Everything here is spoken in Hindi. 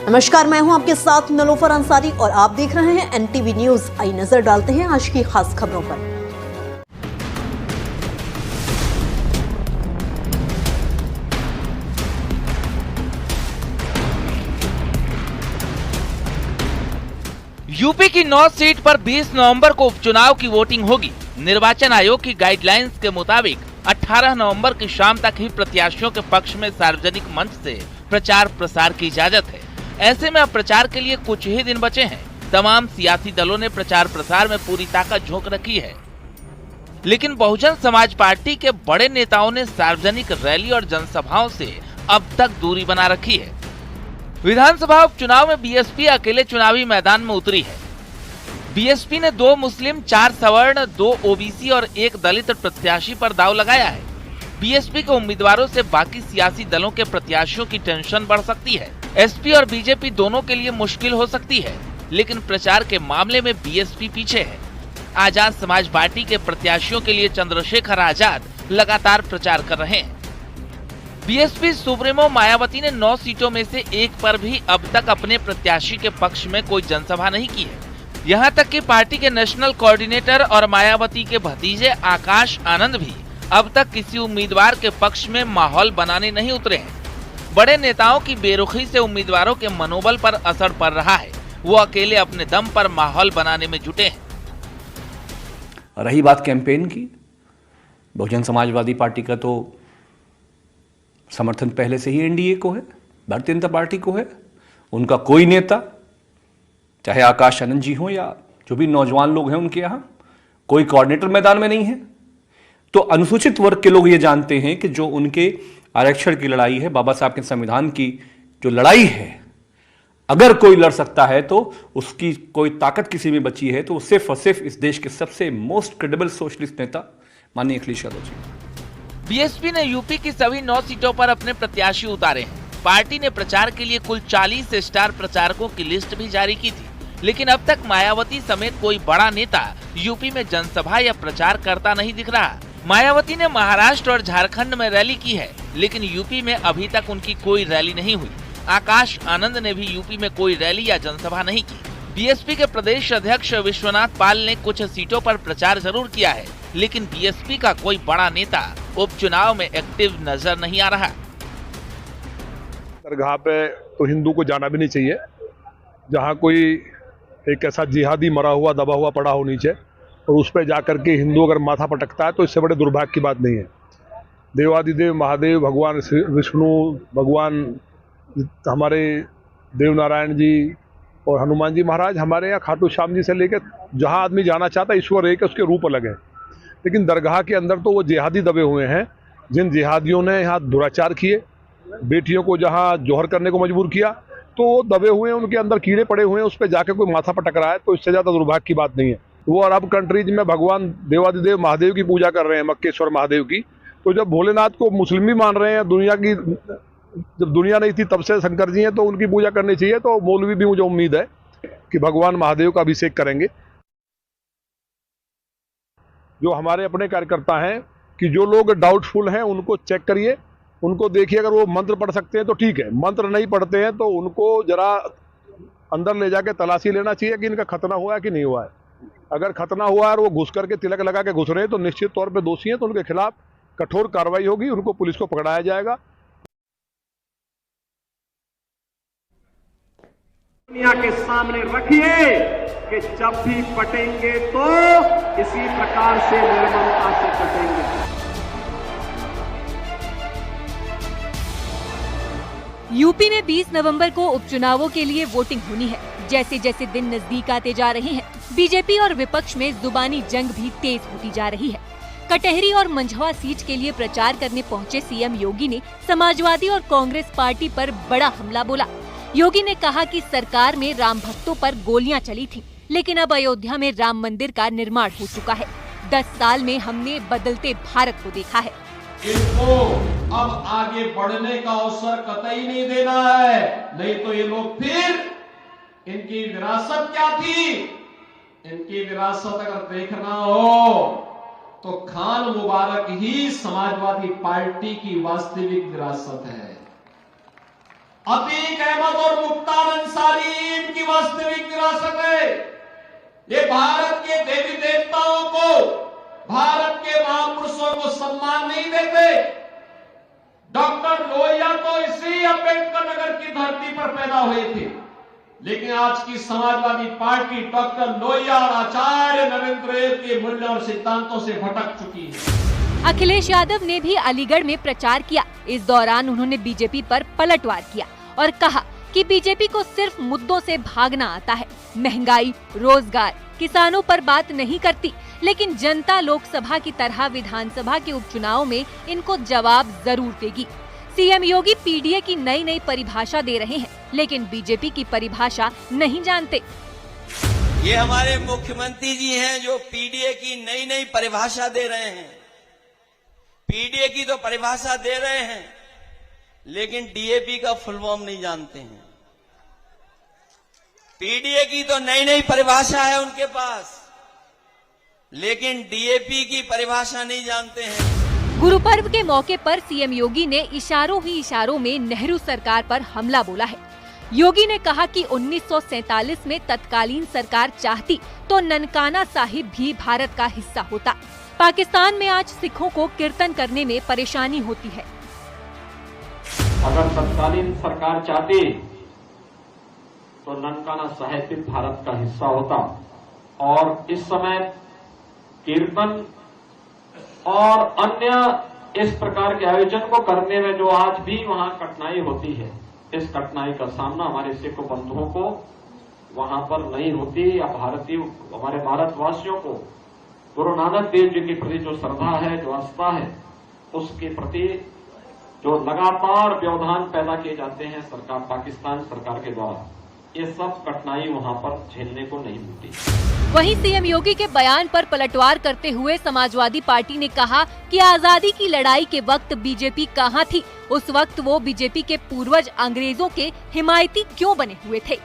नमस्कार, मैं हूं आपके साथ नलोफर अंसारी और आप देख रहे हैं एनटीवी न्यूज। आई नजर डालते हैं आज की खास खबरों पर। यूपी की 9 सीट पर 20 नवंबर को उपचुनाव की वोटिंग होगी। निर्वाचन आयोग की गाइडलाइंस के मुताबिक 18 नवंबर की शाम तक ही प्रत्याशियों के पक्ष में सार्वजनिक मंच से प्रचार प्रसार की इजाजत है। ऐसे में अब प्रचार के लिए कुछ ही दिन बचे हैं। तमाम सियासी दलों ने प्रचार प्रसार में पूरी ताकत झोंक रखी है, लेकिन बहुजन समाज पार्टी के बड़े नेताओं ने सार्वजनिक रैली और जनसभाओं से अब तक दूरी बना रखी है। विधानसभा उपचुनाव में बीएसपी अकेले चुनावी मैदान में उतरी है। बीएसपी ने 2 मुस्लिम, 4 सवर्ण, 2 ओबीसी और 1 दलित प्रत्याशी पर दांव लगाया है। बीएसपी के उम्मीदवारों से बाकी सियासी दलों के प्रत्याशियों की टेंशन बढ़ सकती है। एसपी और बीजेपी दोनों के लिए मुश्किल हो सकती है, लेकिन प्रचार के मामले में बीएसपी पीछे है। आजाद समाज पार्टी के प्रत्याशियों के लिए चंद्रशेखर आजाद लगातार प्रचार कर रहे हैं। बीएसपी सुप्रीमो मायावती ने 9 सीटों में से 1 पर भी अब तक अपने प्रत्याशी के पक्ष में कोई जनसभा नहीं की है। यहां तक कि पार्टी के नेशनल कोऑर्डिनेटर और मायावती के भतीजे आकाश आनंद भी अब तक किसी उम्मीदवार के पक्ष में माहौल बनाने नहीं उतरे हैं। बड़े नेताओं की बेरुखी से उम्मीदवारों के मनोबल पर असर पड़ रहा है। वो अकेले अपने दम पर माहौल बनाने में जुटे हैं। रही बात कैंपेन की, बहुजन समाजवादी पार्टी का तो समर्थन पहले से ही एनडीए को है, भारतीय जनता पार्टी को है। उनका कोई नेता, चाहे आकाश आनंद जी हो या जो भी नौजवान लोग हैं उनके यहाँ, कोई कोऑर्डिनेटर मैदान में नहीं है। तो अनुसूचित वर्ग के लोग ये जानते हैं कि जो उनके आरक्षण की लड़ाई है, बाबा साहब के संविधान की जो लड़ाई है, अगर कोई लड़ सकता है तो उसकी कोई ताकत किसी में बची है तो वो सिर्फ और सिर्फ इस देश के सबसे मोस्ट क्रेडिबल सोशलिस्ट नेता माननीय अखिलेश यादव जी। बीएसपी ने यूपी की सभी 9 सीटों पर अपने प्रत्याशी उतारे हैं। पार्टी ने प्रचार के लिए कुल 40 स्टार प्रचारकों की लिस्ट भी जारी की थी, लेकिन अब तक मायावती समेत कोई बड़ा नेता यूपी में जनसभा या प्रचार करता नहीं दिख रहा। मायावती ने महाराष्ट्र और झारखंड में रैली की है, लेकिन यूपी में अभी तक उनकी कोई रैली नहीं हुई। आकाश आनंद ने भी यूपी में कोई रैली या जनसभा नहीं की। बीएसपी के प्रदेश अध्यक्ष विश्वनाथ पाल ने कुछ सीटों पर प्रचार जरूर किया है, लेकिन बीएसपी का कोई बड़ा नेता उपचुनाव में एक्टिव नजर नहीं आ रहा। दरगाह पे तो हिंदू को जाना भी नहीं चाहिए, जहाँ कोई एक ऐसा जिहादी मरा हुआ दबा हुआ पड़ा हो नीचे और उस पर जाकर के हिंदू अगर माथा पटकता है तो इससे बड़े दुर्भाग्य की बात नहीं है। देवादिदेव महादेव, भगवान विष्णु, भगवान हमारे देव नारायण जी और हनुमान जी महाराज, हमारे यहाँ खाटू श्याम जी से लेकर जहाँ आदमी जाना चाहता है, ईश्वर एक है, उसके रूप अलग है। लेकिन दरगाह के अंदर तो वो जिहादी दबे हुए हैं, जिन जिहादियों ने यहाँ दुराचार किए, बेटियों को जहाँ जोहर करने को मजबूर किया, तो वो दबे हुए हैं, उनके अंदर कीड़े पड़े हुए हैं, उस पर जाके कोई माथा पटक रहा है तो इससे ज़्यादा दुर्भाग्य की बात नहीं है। वो अरब कंट्रीज में भगवान देवादिदेव महादेव की पूजा कर रहे हैं, मक्केश्वर महादेव की, तो जब भोलेनाथ को मुस्लिम भी मान रहे हैं, दुनिया की जब दुनिया नहीं थी तब से शंकर जी हैं, तो उनकी पूजा करनी चाहिए। तो मौलवी भी मुझे उम्मीद है कि भगवान महादेव का अभिषेक करेंगे। जो हमारे अपने कार्यकर्ता हैं कि जो लोग डाउटफुल हैं उनको चेक करिए, उनको देखिए, अगर वो मंत्र पढ़ सकते हैं तो ठीक है, मंत्र नहीं पढ़ते हैं तो उनको जरा अंदर ले जाके तलाशी लेना चाहिए कि इनका खतना हुआ है कि नहीं हुआ है। अगर खतना हुआ है और वो घुस करके तिलक लगा के घुस रहे हैं तो निश्चित तौर पे दोषी हैं, तो उनके खिलाफ कठोर कार्रवाई होगी, उनको पुलिस को पकड़ाया जाएगा। दुनिया के सामने रखिए कि जब भी पटेंगे तो इसी प्रकार से निर्ममता से पटेंगे। यूपी में 20 नवंबर को उपचुनावों के लिए वोटिंग होनी है। जैसे जैसे दिन नजदीक आते जा रहे हैं, बीजेपी और विपक्ष में जुबानी जंग भी तेज होती जा रही है। कटहरी और मंझवा सीट के लिए प्रचार करने पहुंचे सीएम योगी ने समाजवादी और कांग्रेस पार्टी पर बड़ा हमला बोला। योगी ने कहा कि सरकार में राम भक्तों पर गोलियां चली थीं, लेकिन अब अयोध्या में राम मंदिर का निर्माण हो चुका है। 10 साल में हमने बदलते भारत को देखा है। इनको अब आगे बढ़ने का अवसर कतई नहीं देना है, नहीं तो ये लोग फिर, इनकी विरासत क्या थी, इनकी विरासत अगर देखना हो तो खान मुबारक ही समाजवादी पार्टी की वास्तविक विरासत है। अतीक अहमद और मुख्तार अंसारी इनकी वास्तविक विरासत है। ये भारत के देवी देवताओं को, भारत के महापुरुषों को सम्मान नहीं देते। डॉक्टर लोहिया तो इसी अम्बेडकर नगर की धरती पर पैदा हुए थे, लेकिन आज की समाजवादी पार्टी डॉक्टर लोहिया और आचार्य नरेंद्र देव के मूल्यों और सिद्धांतों से भटक चुकी है। अखिलेश यादव ने भी अलीगढ़ में प्रचार किया। इस दौरान उन्होंने बीजेपी पर पलटवार किया और कहा कि बीजेपी को सिर्फ मुद्दों से भागना आता है। महंगाई, रोजगार, किसानों पर बात नहीं करती, लेकिन जनता लोकसभा की तरह विधानसभा के उपचुनाव में इनको जवाब जरूर देगी। सीएम योगी पीडीए की नई परिभाषा दे रहे हैं, लेकिन बीजेपी की परिभाषा नहीं जानते। ये हमारे मुख्यमंत्री जी हैं जो पीडीए की नई परिभाषा दे रहे हैं। पीडीए की तो परिभाषा दे रहे हैं, लेकिन डीएपी का फुल फॉर्म नहीं जानते हैं। पीडीए की तो नई परिभाषा है उनके पास, लेकिन डीएपी की परिभाषा नहीं जानते हैं। गुरु पर्व के मौके पर सीएम योगी ने इशारों ही इशारों में नेहरू सरकार पर हमला बोला है। योगी ने कहा कि 1947 में तत्कालीन सरकार चाहती तो ननकाना साहिब भी भारत का हिस्सा होता। पाकिस्तान में आज सिखों को कीर्तन करने में परेशानी होती है। अगर तत्कालीन सरकार चाहती तो ननकाना साहिब भी भारत का हिस्सा होता, और इस समय कीर्तन और अन्य इस प्रकार के आयोजन को करने में जो आज भी वहां कठिनाई होती है, इस कठिनाई का सामना हमारे सिख बंधुओं को वहां पर नहीं होती, या हमारे भारतवासियों को गुरु नानक देव जी के प्रति जो श्रद्धा है, जो आस्था है, उसके प्रति जो लगातार व्यवधान पैदा किए जाते हैं सरकार, पाकिस्तान सरकार के द्वारा, ये सब कठिनाई वहां पर झेलने को नहीं मिलती। वहीं सीएम योगी के बयान पर पलटवार करते हुए समाजवादी पार्टी ने कहा कि आजादी की लड़ाई के वक्त बीजेपी कहां थी, उस वक्त वो बीजेपी के पूर्वज अंग्रेजों के हिमायती क्यों बने हुए थे।